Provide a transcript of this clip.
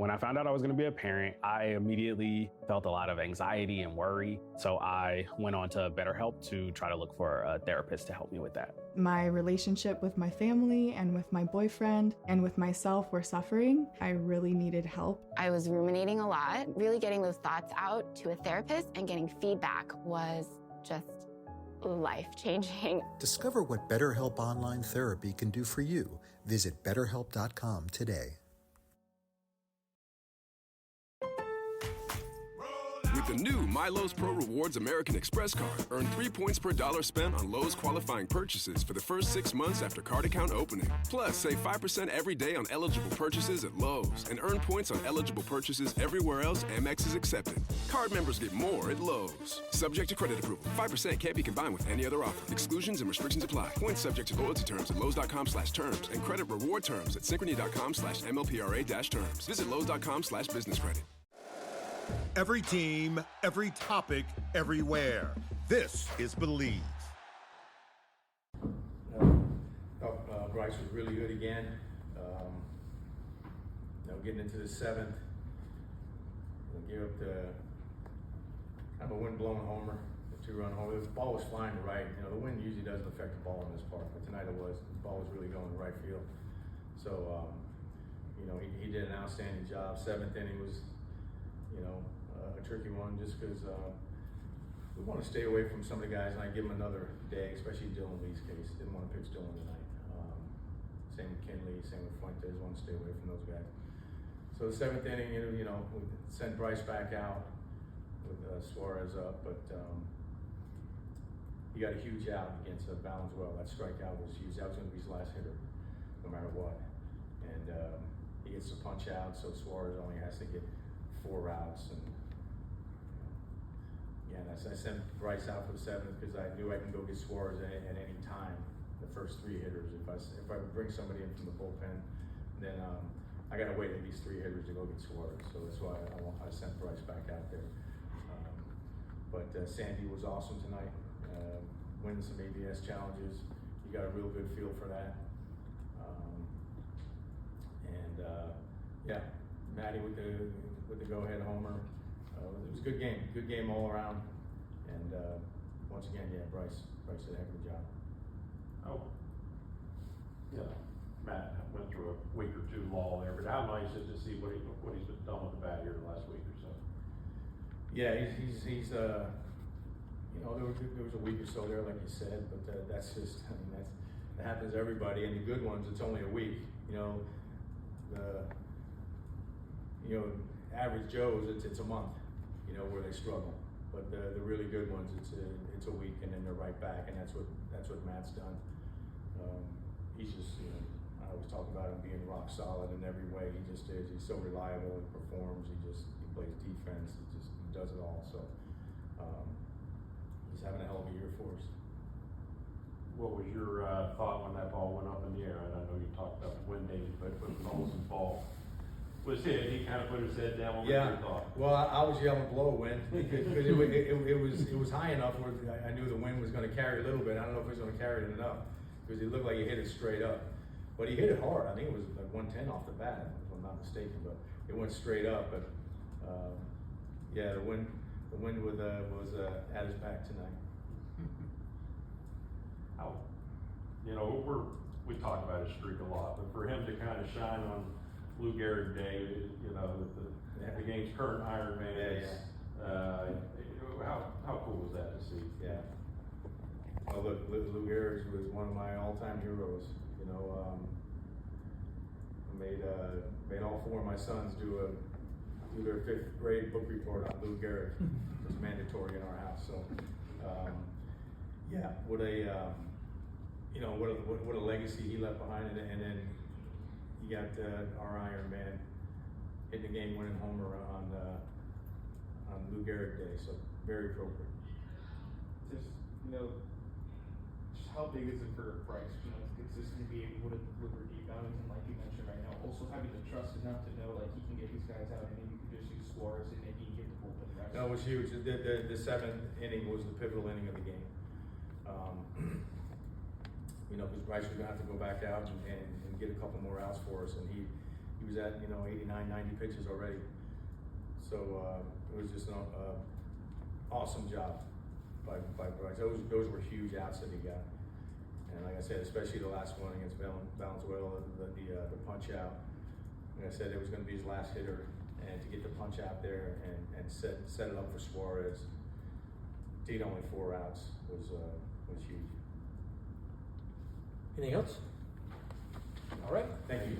When I found out I was going to be a parent, I immediately felt a lot of anxiety and worry. So I went on to BetterHelp to try to look for a therapist to help me with that. My relationship with my family and with my boyfriend and with myself were suffering. I really needed help. I was ruminating a lot. Really getting those thoughts out to a therapist and getting feedback was just life-changing. Discover what BetterHelp Online Therapy can do for you. Visit BetterHelp.com today. With the new MyLowe's Pro Rewards American Express card, earn 3 points per dollar spent on Lowe's qualifying purchases for the first 6 months after card account opening. Plus, save 5% every day on eligible purchases at Lowe's and earn points on eligible purchases everywhere else Amex is accepted. Card members get more at Lowe's. Subject to credit approval. 5% can't be combined with any other offer. Exclusions and restrictions apply. Points subject to loyalty terms at Lowe's.com/terms and credit reward terms at Synchrony.com/MLPRA-terms. Visit Lowe's.com/business credit. Every team, every topic, everywhere. This is Believe. Bryce was really good again. Getting into the seventh, gave up the kind of a wind-blown homer, the 2-run homer. The ball was flying to right. The wind usually doesn't affect the ball in this park, but tonight it was. The ball was really going to right field. So, he did an outstanding job. Seventh inning was, a tricky one just because we want to stay away from some of the guys and I give them another day, especially Dylan Lee's case. Didn't want to pitch Dylan tonight. Same with Kinley, same with Fuentes. Want to stay away from those guys. So the seventh inning, we sent Bryce back out with Suarez up, but he got a huge out against Valenzuela. That strikeout was huge. That was going to be his last hitter, no matter what. And he gets a punch out, so Suarez only has to get 4 outs. And I sent Bryce out for the seventh because I knew I can go get Suarez at any time. The first 3 hitters. If I bring somebody in from the bullpen, then I got to wait at least 3 hitters to go get Suarez. So that's why I sent Bryce back out there. But Sandy was awesome tonight. Winning some ABS challenges. You got a real good feel for that. Matty with the go-ahead homer. It was a good game all around. And once again, Bryce did a heck of a job. Matt went through a week or 2 lull there, but how nice is it to see what he's done with the bat here the last week or so? Yeah, he's there was a week or so there, like you said, but that's just, that happens to everybody. And the good ones, it's only a week. The average Joes, it's a month, where they struggle. But the really good ones, it's a week, and then they're right back, and that's what Matt's done. He's just, I always talk about him being rock solid in every way. He just is. He's so reliable. He performs. He plays defense. He does it all. So he's having a hell of a year for us. What was your thought when that ball went up in the air? And I know you talked about the wind days, but when Olsen's ball was hit, he kind of put his head down. What was your thought? Well, I was yelling blow wind because it was high enough where I knew the wind was going to carry a little bit. I don't know if it was going to carry it enough because it looked like he hit it straight up. But he hit it hard. I think it was like 110 off the bat, if I'm not mistaken. But it went straight up. But the wind was at his back tonight. We talk about his streak a lot, but for him to kind of shine on Lou Gehrig Day, the game's current Iron Man, how cool was that to see? Yeah. Well, look, Lou Gehrig was one of my all-time heroes. I made all 4 of my sons do their 5th grade book report on Lou Gehrig. It was mandatory in our house. So, what a legacy he left behind, and then you got our Iron Man hitting the game-winning homer on Lou Gehrig Day. So very appropriate. Just how big is it for Bryce, to consistently be able to deliver deep outings, and like you mentioned right now, also having the trust enough to know he can get these guys out, and then you can just use Suarez and then he can get the bullpen reps. No, it was huge. The 7th inning was the pivotal inning of the game. Because Bryce was going to have to go back out and get a couple more outs for us, and he he was at, 89, 90 pitches already. So it was just an awesome job by Bryce. Those were huge outs that he got. And like I said, especially the last one against Valenzuela, the punch out. Like I said, it was going to be his last hitter, and to get the punch out there and set it up for Suarez, to get only 4 outs was huge. Anything else? All right. Thank you.